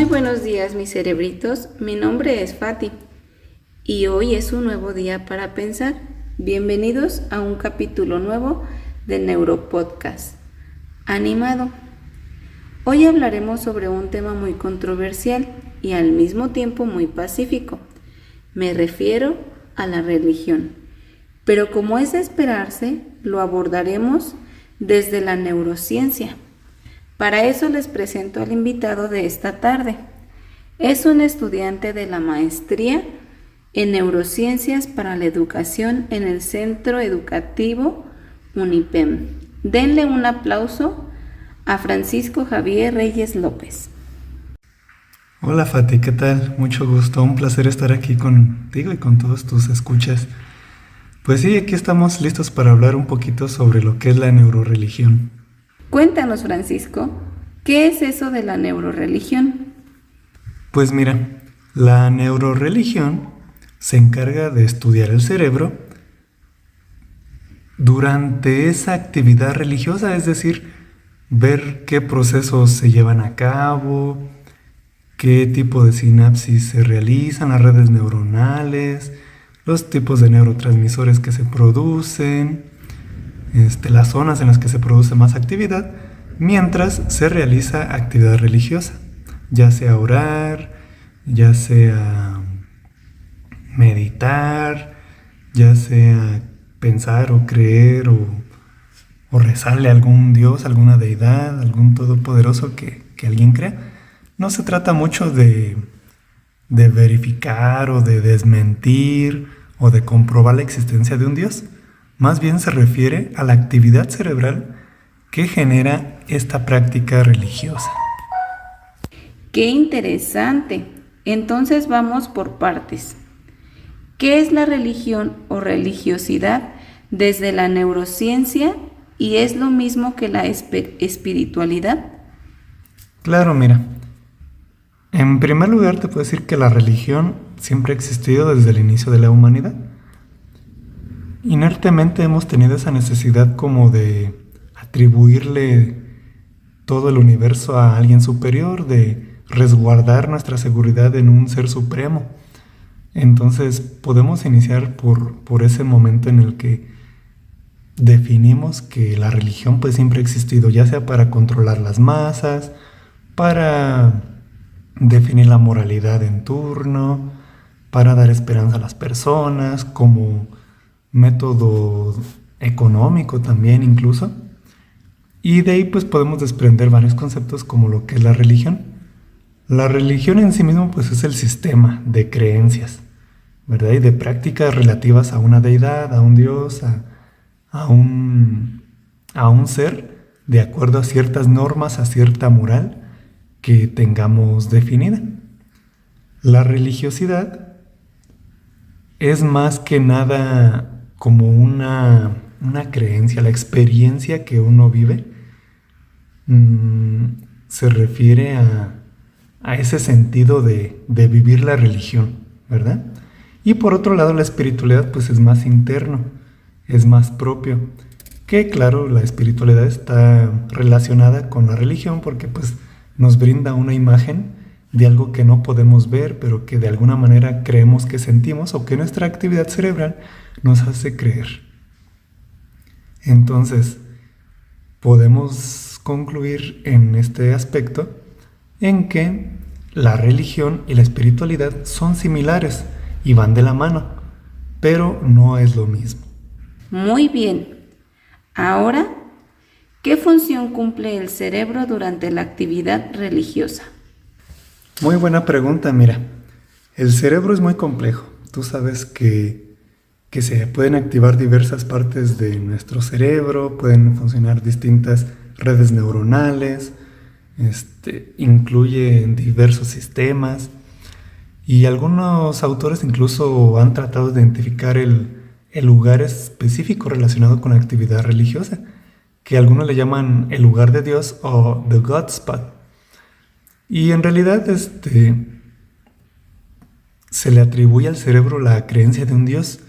buenos días, mis cerebritos. Mi nombre es Fati y hoy es un nuevo día para pensar. Bienvenidos a un capítulo nuevo de Neuropodcast animado. Hoy hablaremos sobre un tema muy controversial y al mismo tiempo muy pacífico. Me refiero a la religión, pero como es de esperarse, lo abordaremos desde la neurociencia. Para eso les presento al invitado de esta tarde. Es un estudiante de la maestría en neurociencias para la educación en el Centro Educativo Unipem. Denle un aplauso a Francisco Javier Reyes López. Hola Fati, ¿qué tal? Mucho gusto, un placer estar aquí contigo y con todos tus escuchas. Pues sí, aquí estamos listos para hablar un poquito sobre lo que es la neuroreligión. Cuéntanos, Francisco, ¿qué es eso de la neuroreligión? Pues mira, la neuroreligión se encarga de estudiar el cerebro durante esa actividad religiosa, es decir, ver qué procesos se llevan a cabo, qué tipo de sinapsis se realizan, las redes neuronales, los tipos de neurotransmisores que se producen, las zonas en las que se produce más actividad, mientras se realiza actividad religiosa, ya sea orar, ya sea meditar, ya sea pensar o creer o rezarle a algún dios, alguna deidad, algún todopoderoso que alguien crea. No se trata mucho de verificar o de desmentir o de comprobar la existencia de un dios. Más bien se refiere a la actividad cerebral que genera esta práctica religiosa. ¡Qué interesante! Entonces vamos por partes. ¿Qué es la religión o religiosidad desde la neurociencia y es lo mismo que la espiritualidad? Claro, mira. En primer lugar te puedo decir que la religión siempre ha existido desde el inicio de la humanidad. Inertemente hemos tenido esa necesidad como de atribuirle todo el universo a alguien superior, de resguardar nuestra seguridad en un ser supremo. Entonces podemos iniciar por ese momento en el que definimos que la religión pues siempre ha existido, ya sea para controlar las masas, para definir la moralidad en turno, para dar esperanza a las personas, como método económico también incluso. Y de ahí pues podemos desprender varios conceptos como lo que es la religión. La religión en sí mismo pues es el sistema de creencias, ¿verdad? Y de prácticas relativas a una deidad, a un dios, a un ser, de acuerdo a ciertas normas, a cierta moral que tengamos definida. La religiosidad es más que nada como una creencia, la experiencia que uno vive se refiere a ese sentido de vivir la religión, ¿verdad? Y por otro lado la espiritualidad pues es más interno, es más propio, que claro, la espiritualidad está relacionada con la religión porque pues nos brinda una imagen de algo que no podemos ver, pero que de alguna manera creemos que sentimos o que nuestra actividad cerebral nos hace creer. Entonces, podemos concluir en este aspecto en que la religión y la espiritualidad son similares y van de la mano, pero no es lo mismo. Muy bien. Ahora, ¿qué función cumple el cerebro durante la actividad religiosa? Muy buena pregunta, mira. El cerebro es muy complejo. Tú sabes que se pueden activar diversas partes de nuestro cerebro, pueden funcionar distintas redes neuronales, incluye diversos sistemas y algunos autores incluso han tratado de identificar el lugar específico relacionado con la actividad religiosa, que algunos le llaman el lugar de Dios o the God Spot. Y en realidad se le atribuye al cerebro la creencia de un Dios.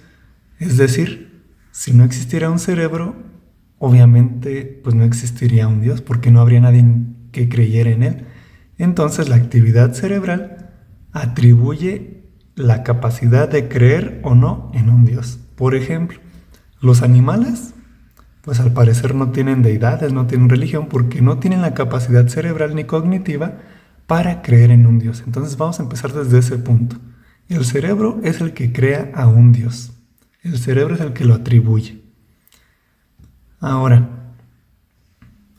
Es decir, si no existiera un cerebro, obviamente pues no existiría un Dios, porque no habría nadie que creyera en él. Entonces la actividad cerebral atribuye la capacidad de creer o no en un Dios. Por ejemplo, los animales, pues al parecer no tienen deidades, no tienen religión, porque no tienen la capacidad cerebral ni cognitiva para creer en un Dios. Entonces vamos a empezar desde ese punto. El cerebro es el que crea a un Dios. El cerebro es el que lo atribuye. Ahora,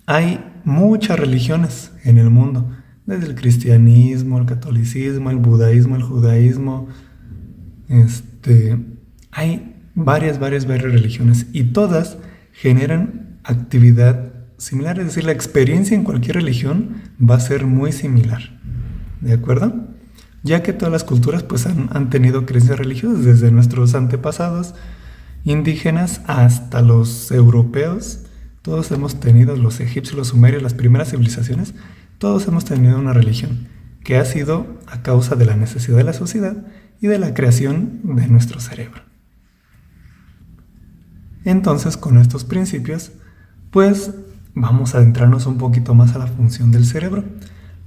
hay muchas religiones en el mundo, desde el cristianismo, el catolicismo, el budaísmo, el judaísmo. Hay varias religiones y todas generan actividad similar, es decir, la experiencia en cualquier religión va a ser muy similar, ¿de acuerdo? Ya que todas las culturas pues han tenido creencias religiosas, desde nuestros antepasados indígenas hasta los europeos, todos hemos tenido, los egipcios, los sumerios, las primeras civilizaciones, todos hemos tenido una religión que ha sido a causa de la necesidad de la sociedad y de la creación de nuestro cerebro. Entonces, con estos principios, pues vamos a adentrarnos un poquito más a la función del cerebro.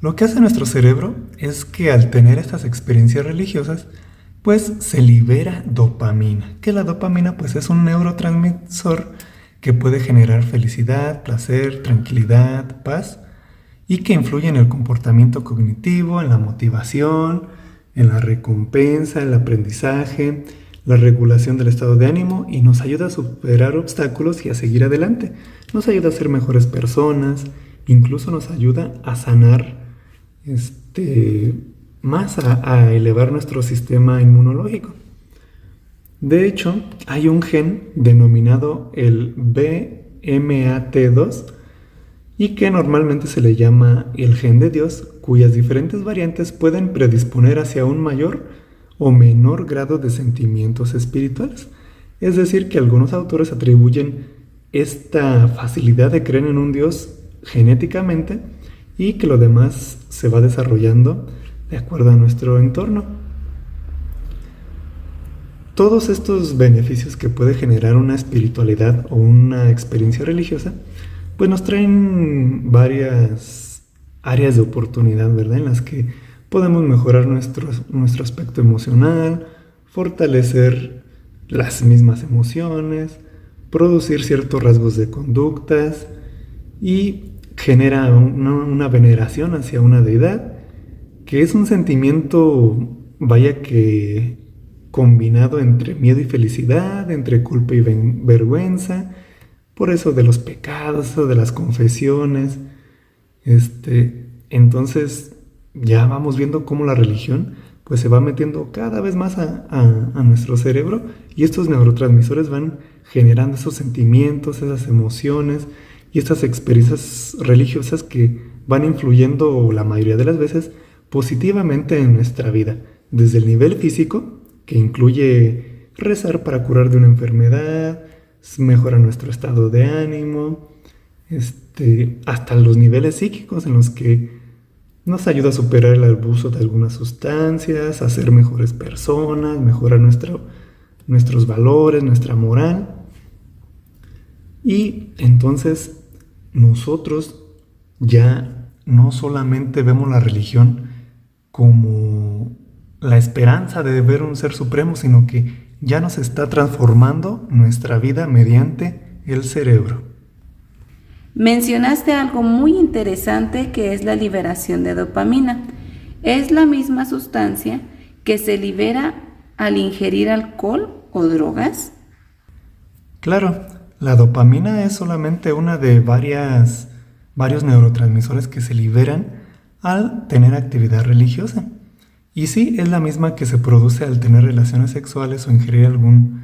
Lo que hace nuestro cerebro es que al tener estas experiencias religiosas, pues se libera dopamina, que la dopamina pues es un neurotransmisor que puede generar felicidad, placer, tranquilidad, paz, y que influye en el comportamiento cognitivo, en la motivación, en la recompensa, el aprendizaje, la regulación del estado de ánimo y nos ayuda a superar obstáculos y a seguir adelante. Nos ayuda a ser mejores personas, incluso nos ayuda a sanar más, a elevar nuestro sistema inmunológico. De hecho, hay un gen denominado el BMAT2 y que normalmente se le llama el gen de Dios, cuyas diferentes variantes pueden predisponer hacia un mayor o menor grado de sentimientos espirituales. Es decir, que algunos autores atribuyen esta facilidad de creer en un Dios genéticamente y que lo demás se va desarrollando de acuerdo a nuestro entorno. Todos estos beneficios que puede generar una espiritualidad o una experiencia religiosa, pues nos traen varias áreas de oportunidad, ¿verdad? En las que podemos mejorar nuestro aspecto emocional, fortalecer las mismas emociones, producir ciertos rasgos de conductas y genera una veneración hacia una deidad, que es un sentimiento, vaya que combinado entre miedo y felicidad, entre culpa y vergüenza, por eso de los pecados, eso de las confesiones. Entonces ya vamos viendo cómo la religión pues se va metiendo cada vez más a nuestro cerebro y estos neurotransmisores van generando esos sentimientos, esas emociones y estas experiencias religiosas que van influyendo la mayoría de las veces positivamente en nuestra vida, desde el nivel físico, que incluye rezar para curar de una enfermedad, mejora nuestro estado de ánimo, hasta los niveles psíquicos en los que nos ayuda a superar el abuso de algunas sustancias, a ser mejores personas, mejorar nuestros valores, nuestra moral. Y entonces nosotros ya no solamente vemos la religión como la esperanza de ver un ser supremo, sino que ya nos está transformando nuestra vida mediante el cerebro. Mencionaste algo muy interesante que es la liberación de dopamina. Es la misma sustancia que se libera al ingerir alcohol o drogas. Claro, la dopamina es solamente una de varios neurotransmisores que se liberan al tener actividad religiosa. Y sí, es la misma que se produce al tener relaciones sexuales o ingerir algún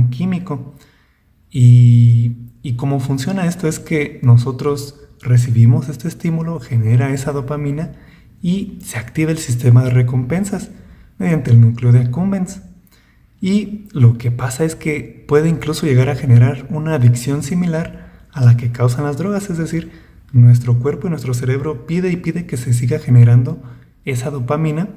químico. Y cómo funciona esto es que nosotros recibimos este estímulo, genera esa dopamina y se activa el sistema de recompensas mediante el núcleo de accumbens. Y lo que pasa es que puede incluso llegar a generar una adicción similar a la que causan las drogas, es decir, nuestro cuerpo y nuestro cerebro pide y pide que se siga generando esa dopamina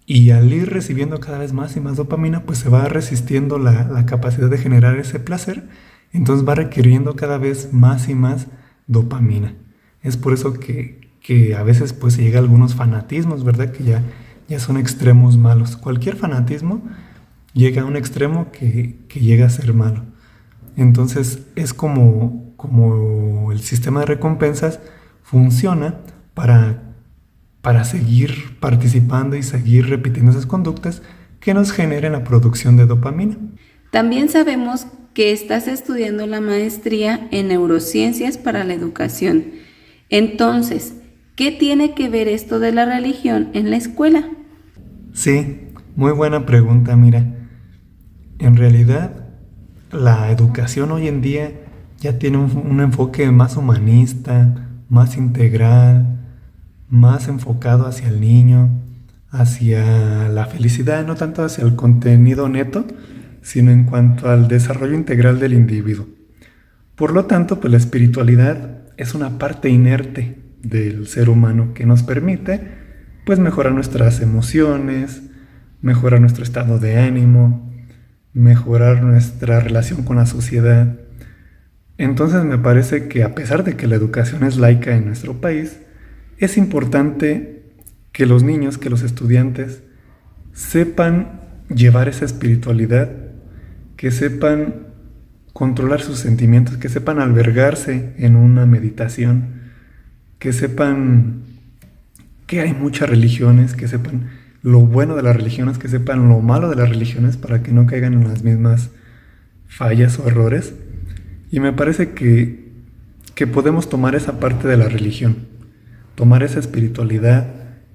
y al ir recibiendo cada vez más y más dopamina, pues se va resistiendo la capacidad de generar ese placer, entonces va requiriendo cada vez más y más dopamina. Es por eso que que a veces pues se llega a algunos fanatismos, ¿verdad? Que ya son extremos malos. Cualquier fanatismo llega a un extremo que llega a ser malo. Entonces es como el sistema de recompensas funciona para seguir participando y seguir repitiendo esas conductas que nos generen la producción de dopamina. También sabemos que estás estudiando la maestría en neurociencias para la educación. Entonces, ¿qué tiene que ver esto de la religión en la escuela? Sí, muy buena pregunta, mira. En realidad, la educación hoy en día ya tiene un enfoque más humanista, más integral, más enfocado hacia el niño, hacia la felicidad, no tanto hacia el contenido neto, sino en cuanto al desarrollo integral del individuo. Por lo tanto, pues la espiritualidad es una parte inerte del ser humano que nos permite pues mejorar nuestras emociones, mejorar nuestro estado de ánimo, mejorar nuestra relación con la sociedad. Entonces me parece que a pesar de que la educación es laica en nuestro país, es importante que los niños, que los estudiantes sepan llevar esa espiritualidad, que sepan controlar sus sentimientos, que sepan albergarse en una meditación, que sepan que hay muchas religiones, que sepan lo bueno de las religiones, que sepan lo malo de las religiones para que no caigan en las mismas fallas o errores. Y me parece que podemos tomar esa parte de la religión, tomar esa espiritualidad,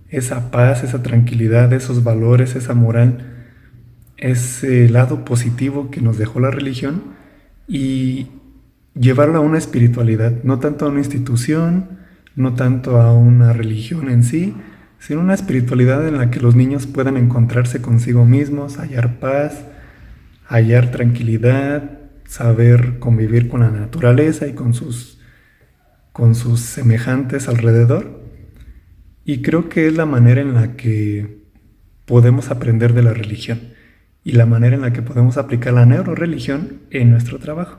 esa paz, esa tranquilidad, esos valores, esa moral, ese lado positivo que nos dejó la religión y llevarlo a una espiritualidad, no tanto a una institución, no tanto a una religión en sí, sino una espiritualidad en la que los niños puedan encontrarse consigo mismos, hallar paz, hallar tranquilidad, saber convivir con la naturaleza y con sus semejantes alrededor. Y creo que es la manera en la que podemos aprender de la religión y la manera en la que podemos aplicar la neuroreligión en nuestro trabajo.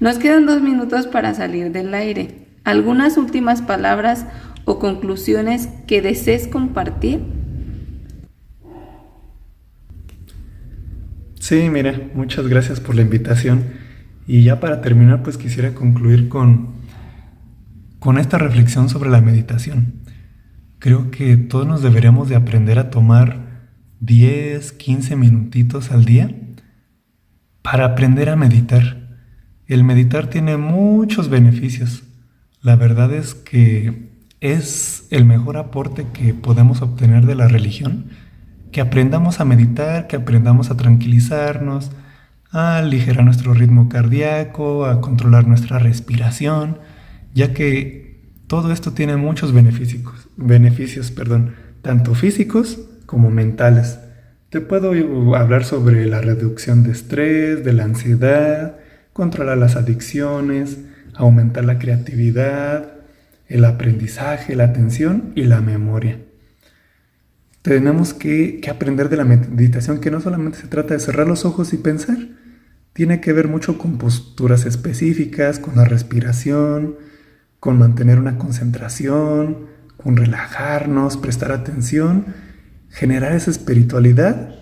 Nos quedan 2 minutos para salir del aire. ¿Algunas últimas palabras o conclusiones que desees compartir? Sí, mira, muchas gracias por la invitación. Y ya para terminar, pues quisiera concluir con esta reflexión sobre la meditación. Creo que todos nos deberíamos de aprender a tomar 10, 15 minutitos al día para aprender a meditar. El meditar tiene muchos beneficios. La verdad es que es el mejor aporte que podemos obtener de la religión, que aprendamos a meditar, que aprendamos a tranquilizarnos, a aligerar nuestro ritmo cardíaco, a controlar nuestra respiración, ya que todo esto tiene muchos beneficios, tanto físicos como mentales. Te puedo hablar sobre la reducción de estrés, de la ansiedad, controlar las adicciones, aumentar la creatividad, el aprendizaje, la atención y la memoria. Tenemos que aprender de la meditación, que no solamente se trata de cerrar los ojos y pensar, tiene que ver mucho con posturas específicas, con la respiración, con mantener una concentración, con relajarnos, prestar atención, generar esa espiritualidad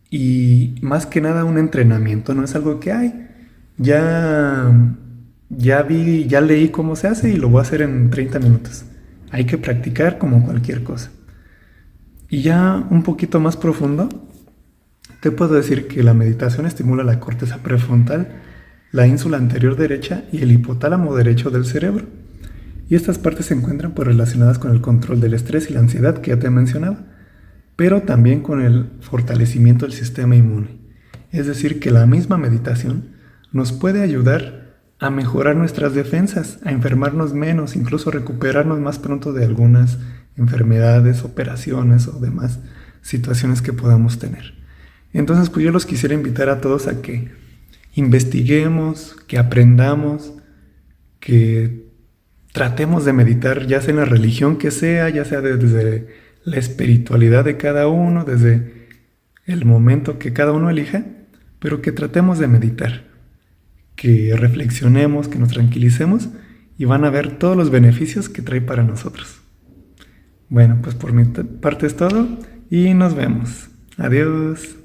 y más que nada un entrenamiento, no es algo que hay. Ya leí cómo se hace y lo voy a hacer en 30 minutos. Hay que practicar como cualquier cosa. Y ya un poquito más profundo, te puedo decir que la meditación estimula la corteza prefrontal, la ínsula anterior derecha y el hipotálamo derecho del cerebro. Y estas partes se encuentran pues relacionadas con el control del estrés y la ansiedad que ya te mencionaba, pero también con el fortalecimiento del sistema inmune. Es decir, que la misma meditación nos puede ayudar a mejorar nuestras defensas, a enfermarnos menos, incluso recuperarnos más pronto de algunas enfermedades, operaciones o demás situaciones que podamos tener. Entonces, pues yo los quisiera invitar a todos a que investiguemos, que aprendamos, que tratemos de meditar, ya sea en la religión que sea, ya sea desde la espiritualidad de cada uno, desde el momento que cada uno elija, pero que tratemos de meditar, que reflexionemos, que nos tranquilicemos y van a ver todos los beneficios que trae para nosotros. Bueno, pues por mi parte es todo y nos vemos. Adiós.